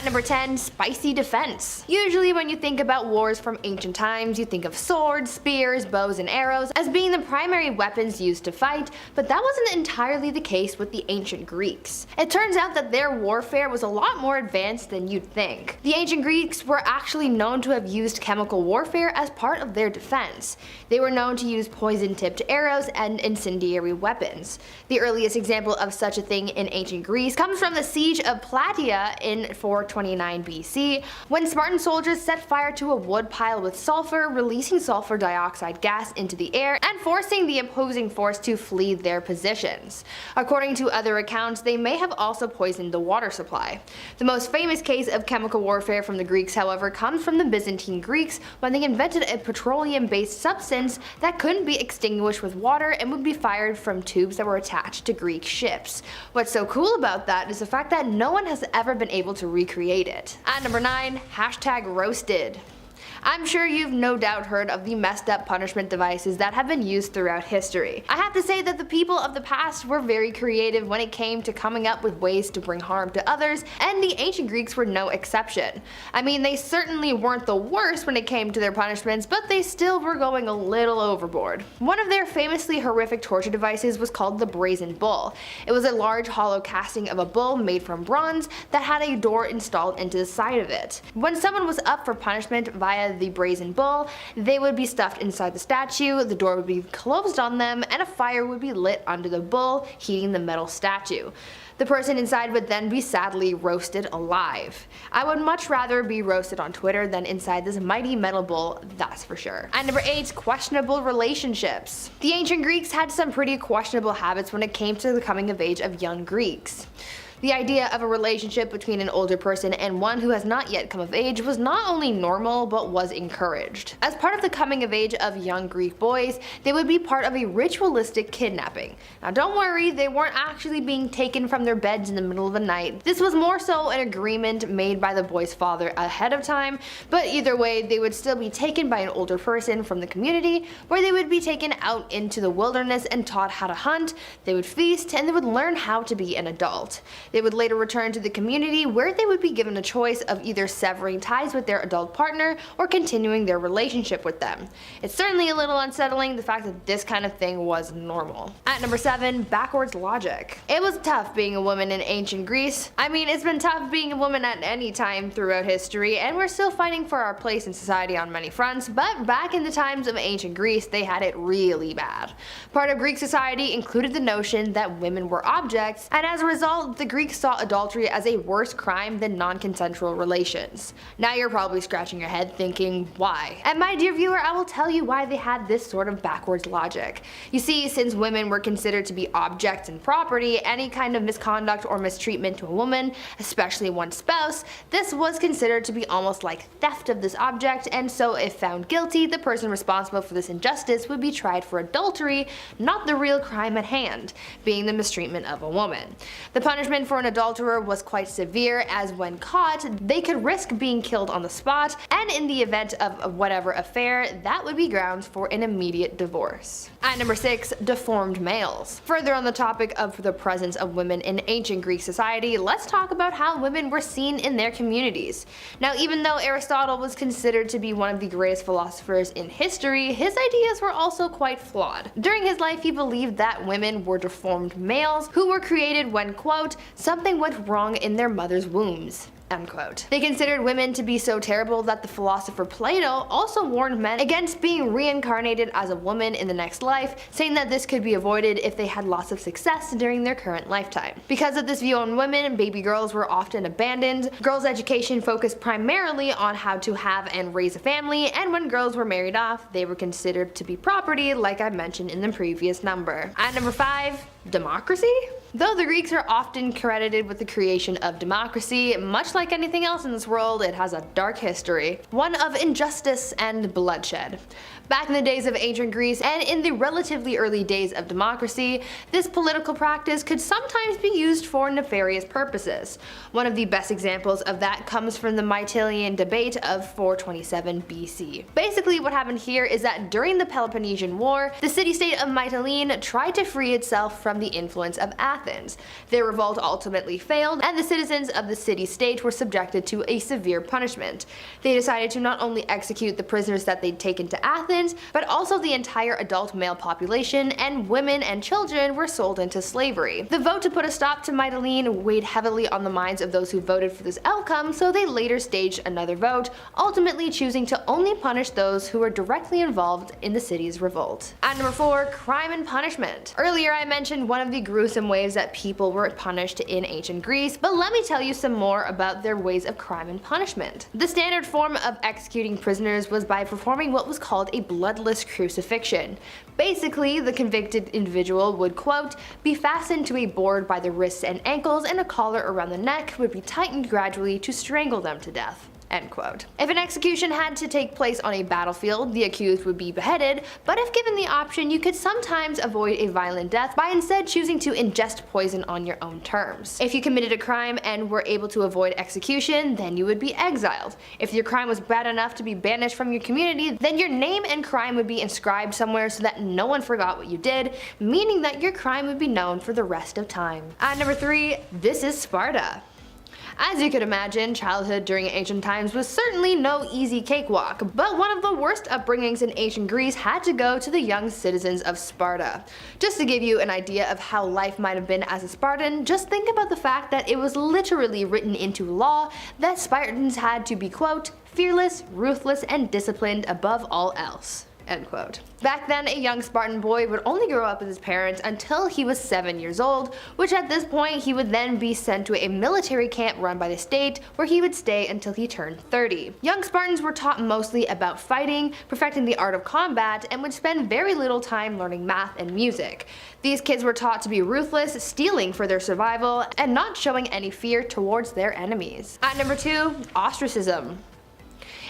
At number 10, spicy defense. Usually when you think about wars from ancient times, you think of swords, spears, bows, and arrows as being the primary weapons used to fight, but that wasn't entirely the case with the ancient Greeks. It turns out that their warfare was a lot more advanced than you'd think. The ancient Greeks were actually known to have used chemical warfare as part of their defense. They were known to use poison-tipped arrows and incendiary weapons. The earliest example of such a thing in ancient Greece comes from the siege of Plataea in 429 BC, when Spartan soldiers set fire to a wood pile with sulfur, releasing sulfur dioxide gas into the air and forcing the opposing force to flee their positions. According to other accounts, they may have also poisoned the water supply. The most famous case of chemical warfare from the Greeks, however, comes from the Byzantine Greeks when they invented a petroleum-based substance that couldn't be extinguished with water and would be fired from tubes that were attached to Greek ships. What's so cool about that is the fact that no one has ever been able to recreate it. At number 9, hashtag roasted. I'm sure you've no doubt heard of the messed up punishment devices that have been used throughout history. I have to say that the people of the past were very creative when it came to coming up with ways to bring harm to others, and the ancient Greeks were no exception. I mean, they certainly weren't the worst when it came to their punishments, but they still were going a little overboard. One of their famously horrific torture devices was called the brazen bull. It was a large hollow casting of a bull made from bronze that had a door installed into the side of it. When someone was up for punishment via the brazen bull, they would be stuffed inside the statue, the door would be closed on them, and a fire would be lit under the bull, heating the metal statue. The person inside would then be sadly roasted alive. I would much rather be roasted on Twitter than inside this mighty metal bull, that's for sure. At number 8, questionable relationships. The ancient Greeks had some pretty questionable habits when it came to the coming of age of young Greeks. The idea of a relationship between an older person and one who has not yet come of age was not only normal, but was encouraged. As part of the coming of age of young Greek boys, they would be part of a ritualistic kidnapping. Now don't worry, they weren't actually being taken from their beds in the middle of the night. This was more so an agreement made by the boy's father ahead of time, but either way, they would still be taken by an older person from the community, where they would be taken out into the wilderness and taught how to hunt, they would feast, and they would learn how to be an adult. They would later return to the community, where they would be given a choice of either severing ties with their adult partner or continuing their relationship with them. It's certainly a little unsettling, the fact that this kind of thing was normal. At number 7, backwards logic. It was tough being a woman in ancient Greece. I mean, it's been tough being a woman at any time throughout history, and we're still fighting for our place in society on many fronts, but back in the times of ancient Greece, they had it really bad. Part of Greek society included the notion that women were objects, and as a result, the Greeks saw adultery as a worse crime than non-consensual relations. Now you're probably scratching your head thinking, why? And my dear viewer, I will tell you why they had this sort of backwards logic. You see, since women were considered to be objects and property, any kind of misconduct or mistreatment to a woman, especially one's spouse, this was considered to be almost like theft of this object, and so if found guilty, the person responsible for this injustice would be tried for adultery, not the real crime at hand, being the mistreatment of a woman. The punishment for an adulterer was quite severe, as when caught, they could risk being killed on the spot, and in the event of whatever affair, that would be grounds for an immediate divorce. At number 6, deformed males. Further on the topic of the presence of women in ancient Greek society, let's talk about how women were seen in their communities. Now, even though Aristotle was considered to be one of the greatest philosophers in history, his ideas were also quite flawed. During his life, he believed that women were deformed males who were created when, quote, something went wrong in their mother's wombs. Unquote. They considered women to be so terrible that the philosopher Plato also warned men against being reincarnated as a woman in the next life, saying that this could be avoided if they had lots of success during their current lifetime. Because of this view on women, baby girls were often abandoned, girls' education focused primarily on how to have and raise a family, and when girls were married off, they were considered to be property, like I mentioned in the previous number. At number 5, democracy? Though the Greeks are often credited with the creation of democracy, much like anything else in this world, it has a dark history, one of injustice and bloodshed. Back in the days of ancient Greece and in the relatively early days of democracy, this political practice could sometimes be used for nefarious purposes. One of the best examples of that comes from the Mytilenean debate of 427 BC. Basically what happened here is that during the Peloponnesian War, the city-state of Mytilene tried to free itself from the influence of Athens Athens. Their revolt ultimately failed, and the citizens of the city-state were subjected to a severe punishment. They decided to not only execute the prisoners that they'd taken to Athens, but also the entire adult male population, and women and children were sold into slavery. The vote to put a stop to Mytilene weighed heavily on the minds of those who voted for this outcome, so they later staged another vote, ultimately choosing to only punish those who were directly involved in the city's revolt. At number 4, crime and punishment. Earlier I mentioned one of the gruesome ways that people were punished in ancient Greece, but let me tell you some more about their ways of crime and punishment. The standard form of executing prisoners was by performing what was called a bloodless crucifixion. Basically, the convicted individual would, quote, be fastened to a board by the wrists and ankles, and a collar around the neck would be tightened gradually to strangle them to death. End quote. If an execution had to take place on a battlefield, the accused would be beheaded, but if given the option, you could sometimes avoid a violent death by instead choosing to ingest poison on your own terms. If you committed a crime and were able to avoid execution, then you would be exiled. If your crime was bad enough to be banished from your community, then your name and crime would be inscribed somewhere so that no one forgot what you did, meaning that your crime would be known for the rest of time. At number 3, this is Sparta. As you could imagine, childhood during ancient times was certainly no easy cakewalk, but one of the worst upbringings in ancient Greece had to go to the young citizens of Sparta. Just to give you an idea of how life might have been as a Spartan, just think about the fact that it was literally written into law that Spartans had to be, quote, fearless, ruthless, and disciplined above all else. End quote. Back then, a young Spartan boy would only grow up with his parents until he was 7 years old, which at this point he would then be sent to a military camp run by the state, where he would stay until he turned 30. Young Spartans were taught mostly about fighting, perfecting the art of combat, and would spend very little time learning math and music. These kids were taught to be ruthless, stealing for their survival, and not showing any fear towards their enemies. At number 2, ostracism.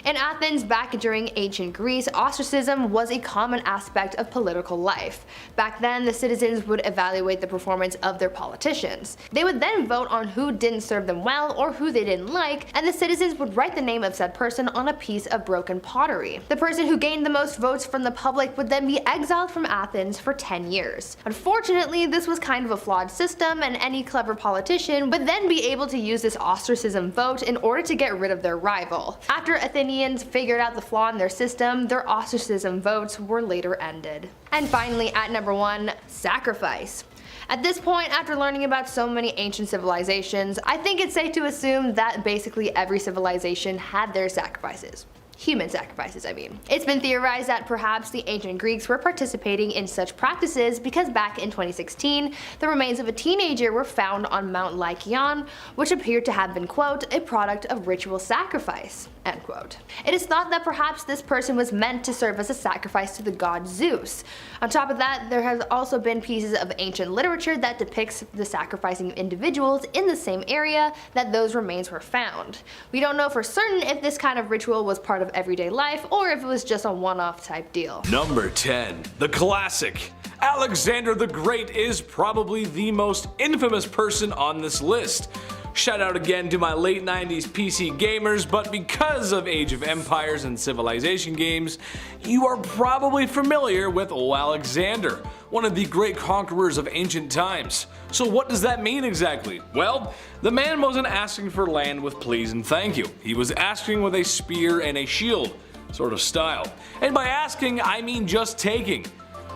In Athens, back during ancient Greece, ostracism was a common aspect of political life. Back then, the citizens would evaluate the performance of their politicians. They would then vote on who didn't serve them well or who they didn't like, and the citizens would write the name of said person on a piece of broken pottery. The person who gained the most votes from the public would then be exiled from Athens for 10 years. Unfortunately, this was kind of a flawed system, and any clever politician would then be able to use this ostracism vote in order to get rid of their rival. After Athenians figured out the flaw in their system, their ostracism votes were later ended. And finally, at number 1, sacrifice. At this point, after learning about so many ancient civilizations, I think it's safe to assume that basically every civilization had their sacrifices. Human sacrifices, I mean. It's been theorized that perhaps the ancient Greeks were participating in such practices because back in 2016, the remains of a teenager were found on Mount Lycaon, which appeared to have been, quote, a product of ritual sacrifice, end quote. It is thought that perhaps this person was meant to serve as a sacrifice to the god Zeus. On top of that, there has also been pieces of ancient literature that depicts the sacrificing of individuals in the same area that those remains were found. We don't know for certain if this kind of ritual was part of everyday life or if it was just a one-off type deal. Number 10. The classic. Alexander the Great is probably the most infamous person on this list. Shout out again to my late 90s PC gamers, but because of Age of Empires and Civilization games, you are probably familiar with Alexander, one of the great conquerors of ancient times. So what does that mean exactly? Well, the man wasn't asking for land with please and thank you. He was asking with a spear and a shield, sort of style. And by asking, I mean just taking.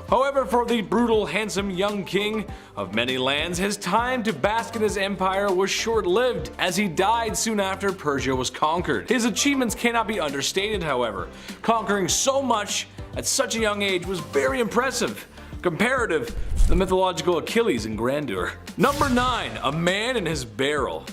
However, for the brutal, handsome young king of many lands, his time to bask in his empire was short-lived, as he died soon after Persia was conquered. His achievements cannot be understated, however. Conquering so much at such a young age was very impressive, comparative to the mythological Achilles in grandeur. Number 9. A man in his barrel.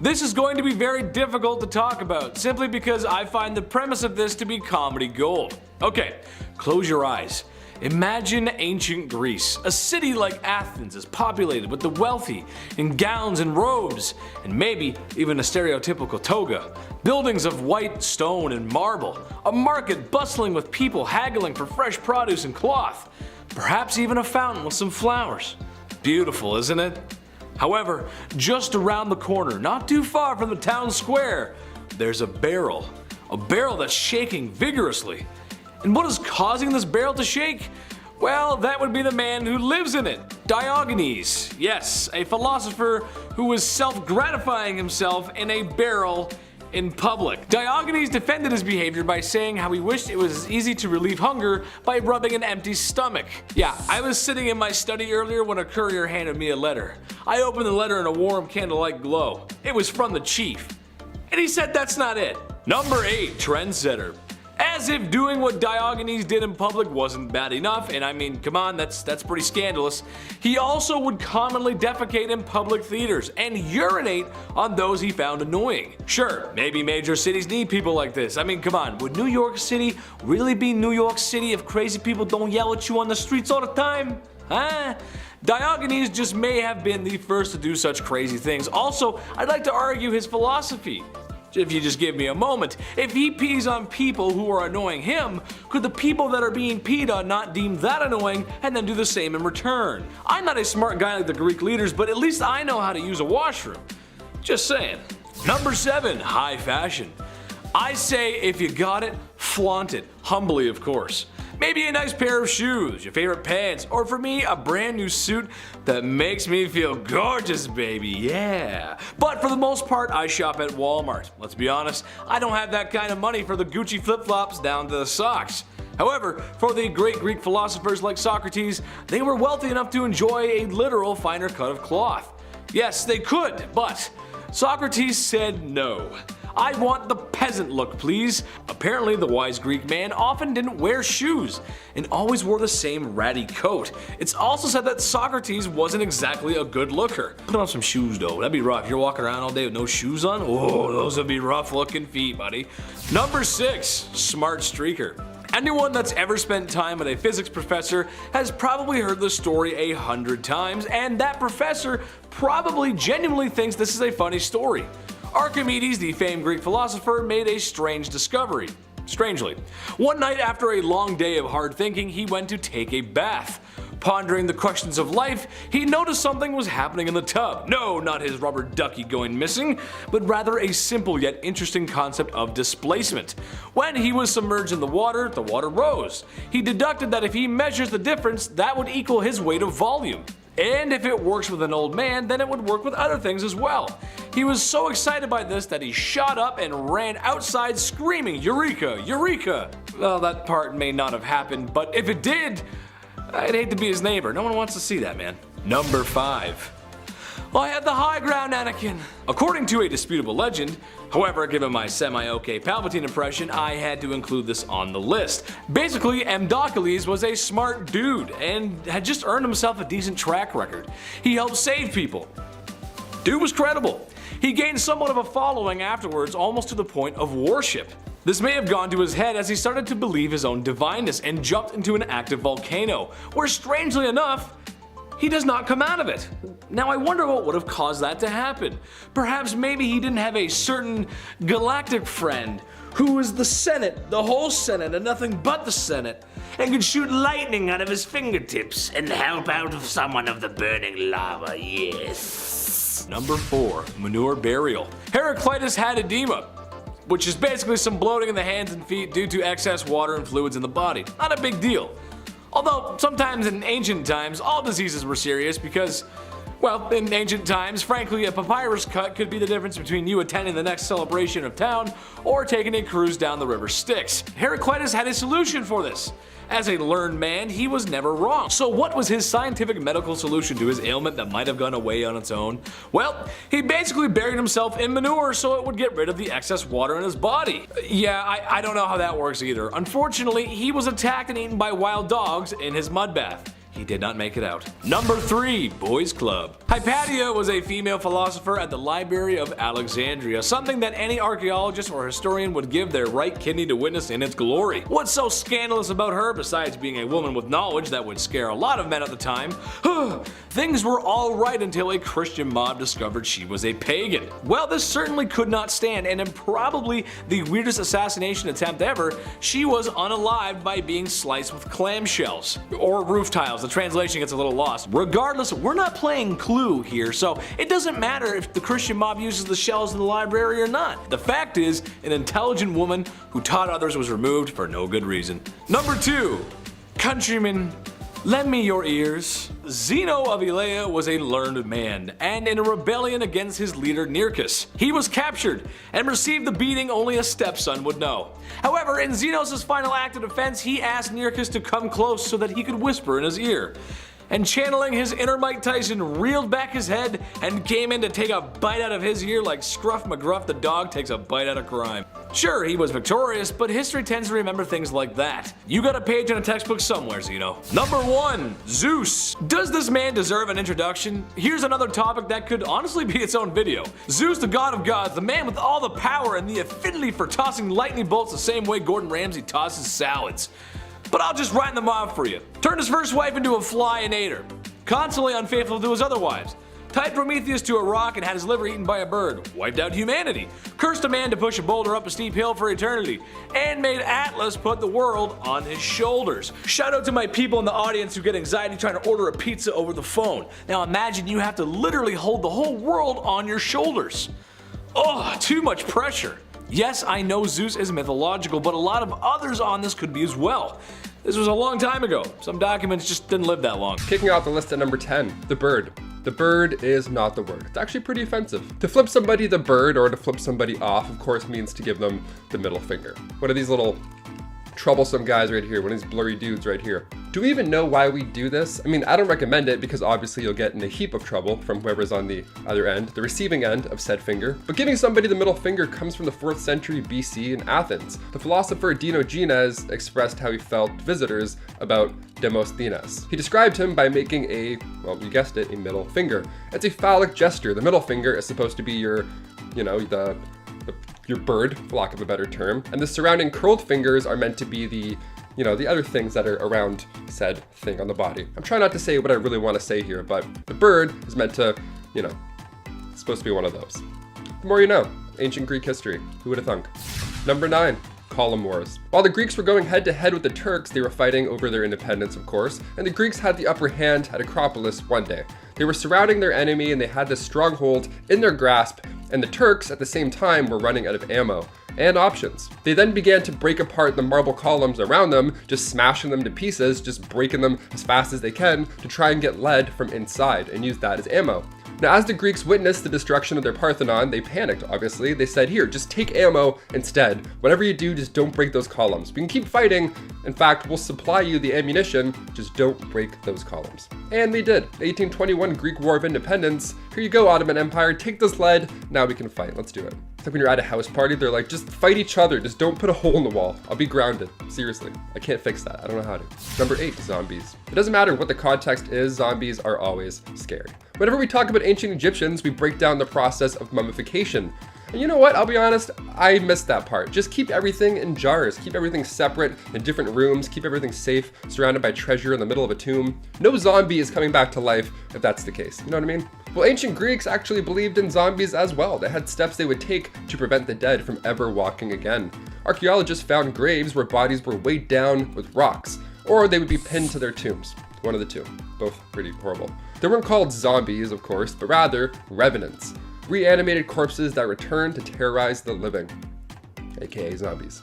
This is going to be very difficult to talk about, simply because I find the premise of this to be comedy gold. Okay, close your eyes. Imagine ancient Greece. A city like Athens is populated with the wealthy in gowns and robes, and maybe even a stereotypical toga. Buildings of white stone and marble. A market bustling with people haggling for fresh produce and cloth. Perhaps even a fountain with some flowers. Beautiful, isn't it? However, just around the corner, not too far from the town square, there's a barrel. A barrel that's shaking vigorously. And what is causing this barrel to shake? Well, that would be the man who lives in it, Diogenes. Yes, a philosopher who was self-gratifying himself in a barrel in public. Diogenes defended his behavior by saying how he wished it was as easy to relieve hunger by rubbing an empty stomach. Yeah, I was sitting in my study earlier when a courier handed me a letter. I opened the letter in a warm candlelight glow. It was from the chief. And he said that's not it. Number 8, trendsetter. As if doing what Diogenes did in public wasn't bad enough, and I mean, come on, that's pretty scandalous, he also would commonly defecate in public theaters and urinate on those he found annoying. Sure, maybe major cities need people like this. I mean, come on, would New York City really be New York City if crazy people don't yell at you on the streets all the time? Huh? Diogenes just may have been the first to do such crazy things. Also, I'd like to argue his philosophy. If you just give me a moment, if he pees on people who are annoying him, could the people that are being peed on not deem that annoying and then do the same in return? I'm not a smart guy like the Greek leaders, but at least I know how to use a washroom. Just saying. Number 7, high fashion. I say if you got it, flaunt it. Humbly, of course. Maybe a nice pair of shoes, your favorite pants, or for me, a brand new suit that makes me feel gorgeous, baby, yeah. But for the most part, I shop at Walmart. Let's be honest, I don't have that kind of money for the Gucci flip-flops down to the socks. However, for the great Greek philosophers like Socrates, they were wealthy enough to enjoy a literal finer cut of cloth. Yes, they could, but Socrates said no. I want the peasant look, please. Apparently, the wise Greek man often didn't wear shoes and always wore the same ratty coat. It's also said that Socrates wasn't exactly a good looker. Put on some shoes though, that'd be rough. You're walking around all day with no shoes on? Oh, those would be rough looking feet, buddy. Number 6, smart streaker. Anyone that's ever spent time with a physics professor has probably heard the story 100 times, and that professor probably genuinely thinks this is a funny story. Archimedes, the famed Greek philosopher, made a strange discovery. Strangely, one night after a long day of hard thinking, he went to take a bath. Pondering the questions of life, he noticed something was happening in the tub. No, not his rubber ducky going missing, but rather a simple yet interesting concept of displacement. When he was submerged in the water rose. He deducted that if he measures the difference, that would equal his weight of volume. And if it works with an old man, then it would work with other things as well. He was so excited by this that he shot up and ran outside screaming, "Eureka! Eureka!" Well, that part may not have happened, but if it did, I'd hate to be his neighbor. No one wants to see that, man. Number 5. I had the high ground, Anakin. According to a disputable legend, however, given my semi-okay Palpatine impression, I had to include this on the list. Basically, Amdocles was a smart dude and had just earned himself a decent track record. He helped save people. Dude was credible. He gained somewhat of a following afterwards, almost to the point of worship. This may have gone to his head as he started to believe his own divineness and jumped into an active volcano, where strangely enough, he does not come out of it. Now I wonder what would have caused that to happen. Perhaps maybe he didn't have a certain galactic friend who was the Senate, the whole Senate and nothing but the Senate, and could shoot lightning out of his fingertips and help out of someone of the burning lava, yes. Number 4, manure burial. Heraclitus had edema, which is basically some bloating in the hands and feet due to excess water and fluids in the body. Not a big deal. Although, sometimes in ancient times, all diseases were serious because, well, in ancient times, frankly, a papyrus cut could be the difference between you attending the next celebration of town or taking a cruise down the river Styx. Heraclitus had a solution for this. As a learned man, he was never wrong. So what was his scientific medical solution to his ailment that might have gone away on its own? Well, he basically buried himself in manure so it would get rid of the excess water in his body. Yeah, I don't know how that works either. Unfortunately, he was attacked and eaten by wild dogs in his mud bath. He did not make it out. Number 3, Boys Club. Hypatia was a female philosopher at the Library of Alexandria, something that any archaeologist or historian would give their right kidney to witness in its glory. What's so scandalous about her, besides being a woman with knowledge that would scare a lot of men at the time? Things were alright until a Christian mob discovered she was a pagan. Well, this certainly could not stand, and in probably the weirdest assassination attempt ever, she was unalived by being sliced with clamshells. Or roof tiles. The translation gets a little lost. Regardless, we're not playing Clue here, so it doesn't matter if the Christian mob uses the shells in the library or not. The fact is, an intelligent woman who taught others was removed for no good reason. Number 2, countryman Lend me your ears. Zeno of Elea was a learned man, and in a rebellion against his leader Nearchus, he was captured and received the beating only a stepson would know. However, in Zenos' final act of defense, he asked Nearchus to come close so that he could whisper in his ear. And channeling his inner Mike Tyson, reeled back his head and came in to take a bite out of his ear like Scruff McGruff the dog takes a bite out of crime. Sure, he was victorious, but history tends to remember things like that. You got a page in a textbook somewhere, Zeno. Number 1. Zeus. Does this man deserve an introduction? Here's another topic that could honestly be its own video. Zeus, the god of gods, the man with all the power and the affinity for tossing lightning bolts the same way Gordon Ramsay tosses salads. But I'll just write them off for you. Turned his first wife into a fly and ate her. Constantly unfaithful to his other wives. Tied Prometheus to a rock and had his liver eaten by a bird. Wiped out humanity. Cursed a man to push a boulder up a steep hill for eternity. And made Atlas put the world on his shoulders. Shout out to my people in the audience who get anxiety trying to order a pizza over the phone. Now imagine you have to literally hold the whole world on your shoulders. Oh, too much pressure. Yes, I know Zeus is mythological, but a lot of others on this could be as well. This was a long time ago. Some documents just didn't live that long. Kicking off the list at number 10, the bird. The bird is not the word. It's actually pretty offensive. To flip somebody the bird or to flip somebody off, of course, means to give them the middle finger. What are these little troublesome guys right here? One of these blurry dudes right here. Do we even know why we do this? I mean, I don't recommend it because obviously you'll get in a heap of trouble from whoever's on the other end, the receiving end of said finger. But giving somebody the middle finger comes from the 4th century BC in Athens. The philosopher Diogenes expressed how he felt visitors about Demosthenes. He described him by making a, well, you guessed it, a middle finger. It's a phallic gesture. The middle finger is supposed to be your, your bird, for lack of a better term, and the surrounding curled fingers are meant to be the other things that are around said thing on the body. I'm trying not to say what I really want to say here, but the bird is meant to, it's supposed to be one of those. The more you know. Ancient Greek history. Who would have thunk? Number 9. Column Wars. While the Greeks were going head to head with the Turks, they were fighting over their independence, of course, and the Greeks had the upper hand at Acropolis one day. They were surrounding their enemy and they had this stronghold in their grasp, and the Turks at the same time were running out of ammo and options. They then began to break apart the marble columns around them, just smashing them to pieces, just breaking them as fast as they can to try and get lead from inside and use that as ammo. Now, as the Greeks witnessed the destruction of their Parthenon, they panicked, obviously. They said, here, just take ammo instead. Whatever you do, just don't break those columns. We can keep fighting. In fact, we'll supply you the ammunition, just don't break those columns. And they did. The 1821 Greek War of Independence. Here you go, Ottoman Empire, take this lead. Now we can fight, let's do it. It's like when you're at a house party, they're like, just fight each other, just don't put a hole in the wall. I'll be grounded, seriously. I can't fix that, I don't know how to. Number 8, zombies. It doesn't matter what the context is, zombies are always scary. Whenever we talk about ancient Egyptians, we break down the process of mummification. And you know what, I'll be honest, I missed that part. Just keep everything in jars, keep everything separate in different rooms, keep everything safe, surrounded by treasure in the middle of a tomb. No zombie is coming back to life if that's the case, you know what I mean? Well, ancient Greeks actually believed in zombies as well. They had steps they would take to prevent the dead from ever walking again. Archaeologists found graves where bodies were weighed down with rocks, or they would be pinned to their tombs. One of the two, both pretty horrible. They weren't called zombies, of course, but rather revenants. Reanimated corpses that return to terrorize the living, aka zombies.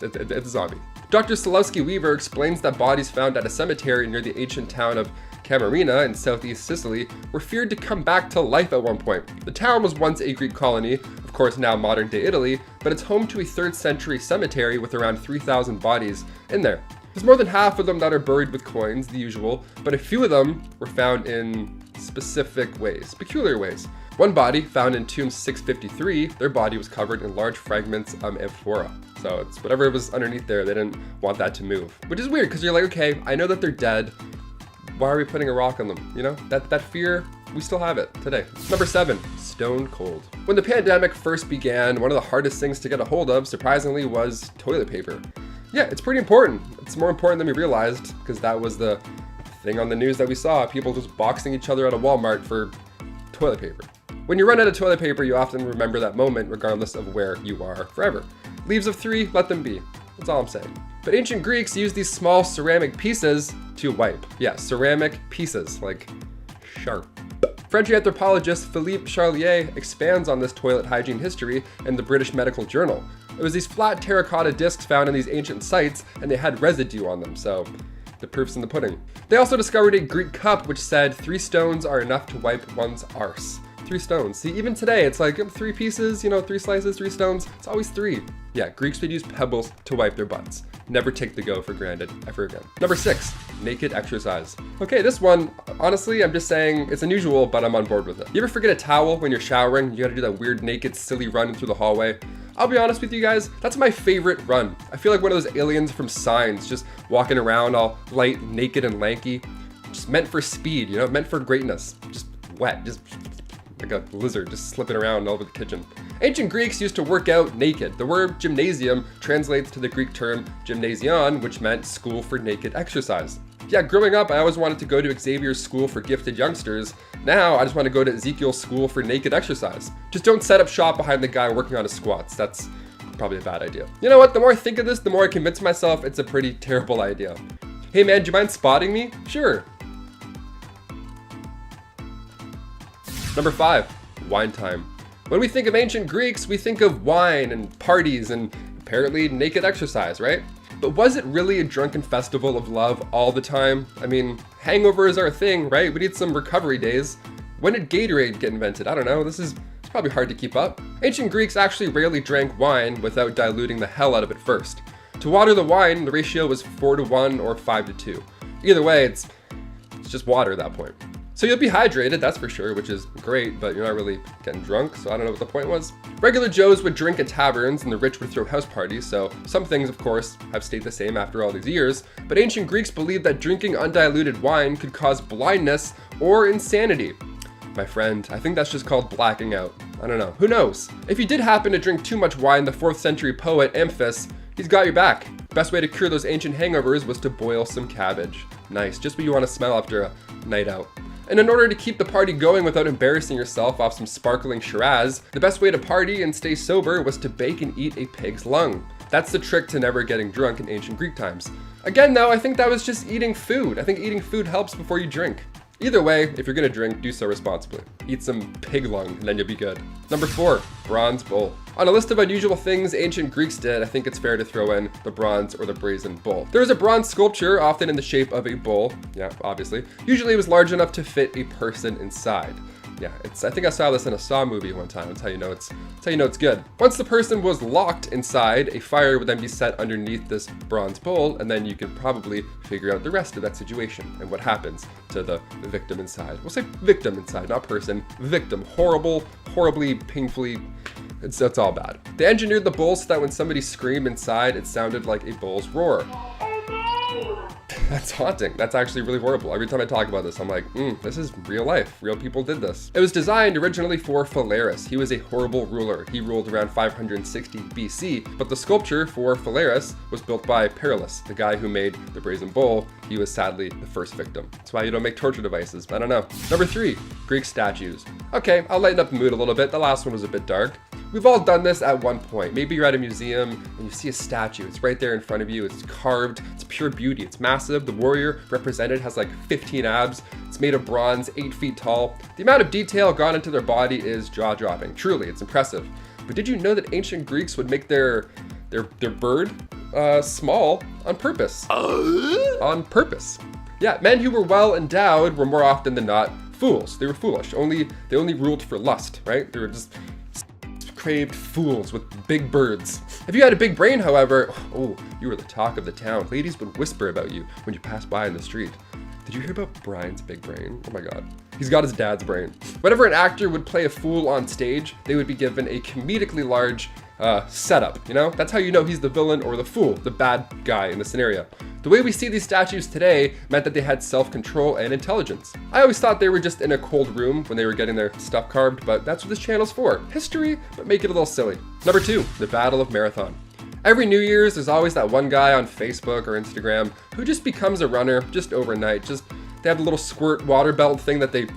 It's a zombie. Dr. Solowski Weaver explains that bodies found at a cemetery near the ancient town of Camarina in southeast Sicily were feared to come back to life at one point. The town was once a Greek colony, of course now modern day Italy, but it's home to a 3rd century cemetery with around 3,000 bodies in there. There's more than half of them that are buried with coins, the usual, but a few of them were found in specific ways, peculiar ways. One body, found in tomb 653, their body was covered in large fragments of amphora. So it's whatever was underneath there, they didn't want that to move. Which is weird, because you're like, okay, I know that they're dead. Why are we putting a rock on them? You know, that fear, we still have it today. Number 7, stone cold. When the pandemic first began, one of the hardest things to get a hold of, surprisingly, was toilet paper. Yeah, it's pretty important. It's more important than we realized, because that was the thing on the news that we saw, people just boxing each other out of Walmart for toilet paper. When you run out of toilet paper, you often remember that moment regardless of where you are forever. Leaves of 3, let them be. That's all I'm saying. But ancient Greeks used these small ceramic pieces to wipe. Yeah, ceramic pieces, like sharp. French anthropologist Philippe Charlier expands on this toilet hygiene history in the British Medical Journal. It was these flat terracotta discs found in these ancient sites, and they had residue on them, so The proof's in the pudding. They also discovered a Greek cup which said 3 stones are enough to wipe one's arse. 3 stones. See, even today, it's like 3 pieces, 3 slices, 3 stones. It's always 3. Yeah, Greeks would use pebbles to wipe their butts. Never take the go for granted ever again. Number 6, naked exercise. Okay, this one, honestly, I'm just saying it's unusual, but I'm on board with it. You ever forget a towel when you're showering? You gotta do that weird, naked, silly run through the hallway. I'll be honest with you guys, that's my favorite run. I feel like one of those aliens from Signs, just walking around all light, naked, and lanky. Just meant for speed, meant for greatness. Just wet, just like a lizard just slipping around all over the kitchen. Ancient Greeks used to work out naked. The word gymnasium translates to the Greek term gymnasion, which meant school for naked exercise. Yeah, growing up, I always wanted to go to Xavier's school for gifted youngsters. Now, I just want to go to Ezekiel's school for naked exercise. Just don't set up shop behind the guy working on his squats. That's probably a bad idea. You know what? The more I think of this, the more I convince myself it's a pretty terrible idea. Hey man, do you mind spotting me? Sure. Number 5, wine time. When we think of ancient Greeks, we think of wine and parties and apparently naked exercise, right? But was it really a drunken festival of love all the time? I mean, hangovers are a thing, right? We need some recovery days. When did Gatorade get invented? I don't know, it's probably hard to keep up. Ancient Greeks actually rarely drank wine without diluting the hell out of it first. To water the wine, the ratio was 4-1 or 5-2. Either way, it's just water at that point. So you'll be hydrated, that's for sure, which is great, but you're not really getting drunk, so I don't know what the point was. Regular Joes would drink at taverns and the rich would throw house parties, so some things, of course, have stayed the same after all these years, but ancient Greeks believed that drinking undiluted wine could cause blindness or insanity. My friend, I think that's just called blacking out. I don't know, who knows? If you did happen to drink too much wine, the 4th century poet Amphis, he's got your back. Best way to cure those ancient hangovers was to boil some cabbage. Nice, just what you want to smell after a night out. And in order to keep the party going without embarrassing yourself off some sparkling Shiraz, the best way to party and stay sober was to bake and eat a pig's lung. That's the trick to never getting drunk in ancient Greek times. Again though, I think that was just eating food. I think eating food helps before you drink. Either way, if you're gonna drink, do so responsibly. Eat some pig lung and then you'll be good. Number 4, bronze bull. On a list of unusual things ancient Greeks did, I think it's fair to throw in the bronze or the brazen bull. There is a bronze sculpture, often in the shape of a bull. Yeah, obviously. Usually it was large enough to fit a person inside. Yeah, I think I saw this in a Saw movie one time. That's how you know it's good. Once the person was locked inside, a fire would then be set underneath this bronze bull, and then you can probably figure out the rest of that situation and what happens to the victim inside. We'll say victim inside, not person. Victim. Horribly, painfully. It's all bad. They engineered the bull so that when somebody screamed inside, it sounded like a bull's roar. That's haunting. That's actually really horrible. Every time I talk about this, I'm like, this is real life. Real people did this. It was designed originally for Phalaris. He was a horrible ruler. He ruled around 560 BC, but the sculpture for Phalaris was built by Perillus, the guy who made the brazen bull. He was sadly the first victim. That's why you don't make torture devices. I don't know. Number 3, Greek statues. Okay, I'll lighten up the mood a little bit. The last one was a bit dark. We've all done this at one point. Maybe you're at a museum and you see a statue. It's right there in front of you. It's carved. It's pure beauty. It's massive. The warrior represented has like 15 abs. It's made of bronze, 8 feet tall. The amount of detail gone into their body is jaw-dropping. Truly, it's impressive. But did you know that ancient Greeks would make their bird small on purpose? On purpose. Yeah, men who were well endowed were more often than not fools. They were foolish. They only ruled for lust, right? They were just craved fools with big birds. If you had a big brain, however, you were the talk of the town. Ladies would whisper about you when you passed by in the street. Did you hear about Brian's big brain? Oh my god. He's got his dad's brain. Whenever an actor would play a fool on stage, they would be given a comedically large setup, That's how you know he's the villain or the fool, the bad guy in the scenario. The way we see these statues today meant that they had self-control and intelligence. I always thought they were just in a cold room when they were getting their stuff carved, but that's what this channel's for. History, but make it a little silly. Number 2, the Battle of Marathon. Every New Year's, there's always that one guy on Facebook or Instagram who just becomes a runner just overnight. They have a little squirt water belt thing that they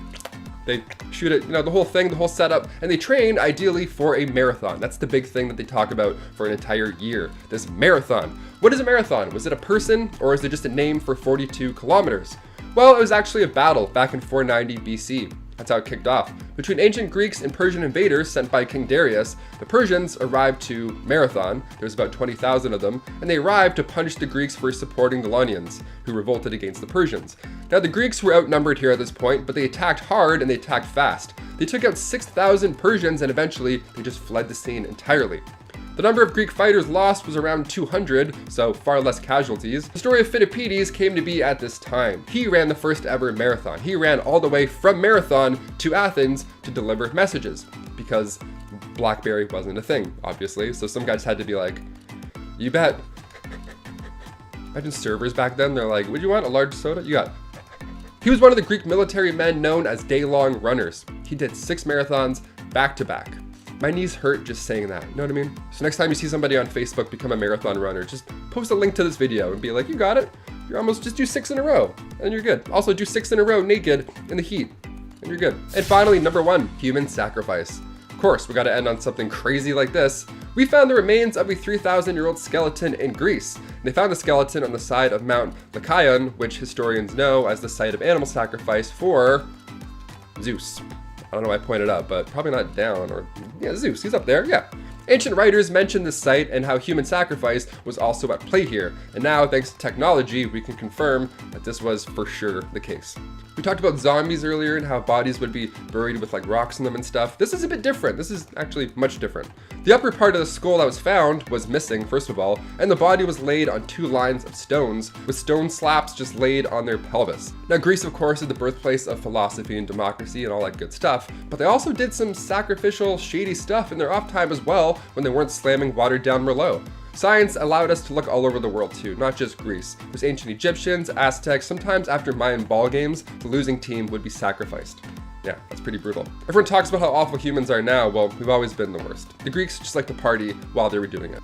shoot it, the whole thing, the whole setup, and they train ideally for a marathon. That's the big thing that they talk about for an entire year, this marathon. What is a marathon? Was it a person, or is it just a name for 42 kilometers? Well, it was actually a battle back in 490 BC. That's how it kicked off. Between ancient Greeks and Persian invaders sent by King Darius, the Persians arrived to Marathon. There was about 20,000 of them, and they arrived to punish the Greeks for supporting the Ionians, who revolted against the Persians. Now, the Greeks were outnumbered here at this point, but they attacked hard and they attacked fast. They took out 6,000 Persians, and eventually they just fled the scene entirely. The number of Greek fighters lost was around 200, so far less casualties. The story of Philippides came to be at this time. He ran the first ever marathon. He ran all the way from Marathon to Athens to deliver messages, because BlackBerry wasn't a thing, obviously, so some guys had to be like, you bet. Imagine servers back then, they're like, would you want a large soda? You got it. He was one of the Greek military men known as day-long runners. He did 6 marathons back to back. My knees hurt just saying that, you know what I mean? So next time you see somebody on Facebook become a marathon runner, just post a link to this video and be like, you got it. You're almost, just do 6 in a row and you're good. Also do 6 in a row naked in the heat and you're good. And finally, number 1, human sacrifice. Of course, we gotta end on something crazy like this. We found the remains of a 3,000-year-old skeleton in Greece. They found the skeleton on the side of Mount Lycaon, which historians know as the site of animal sacrifice for Zeus. I don't know why I pointed up, but probably not down, or yeah, Zeus, he's up there, yeah. Ancient writers mentioned this site and how human sacrifice was also at play here. And now, thanks to technology, we can confirm that this was for sure the case. We talked about zombies earlier and how bodies would be buried with like rocks in them and stuff. This is a bit different. This is actually much different. The upper part of the skull that was found was missing, first of all, and the body was laid on 2 lines of stones, with stone slabs just laid on their pelvis. Now, Greece, of course, is the birthplace of philosophy and democracy and all that good stuff, but they also did some sacrificial, shady stuff in their off time as well, when they weren't slamming watered down Merlot. Science allowed us to look all over the world too, not just Greece. There's ancient Egyptians, Aztecs, sometimes after Mayan ball games, the losing team would be sacrificed. Yeah, that's pretty brutal. Everyone talks about how awful humans are now. Well, we've always been the worst. The Greeks just like to party while they were doing it.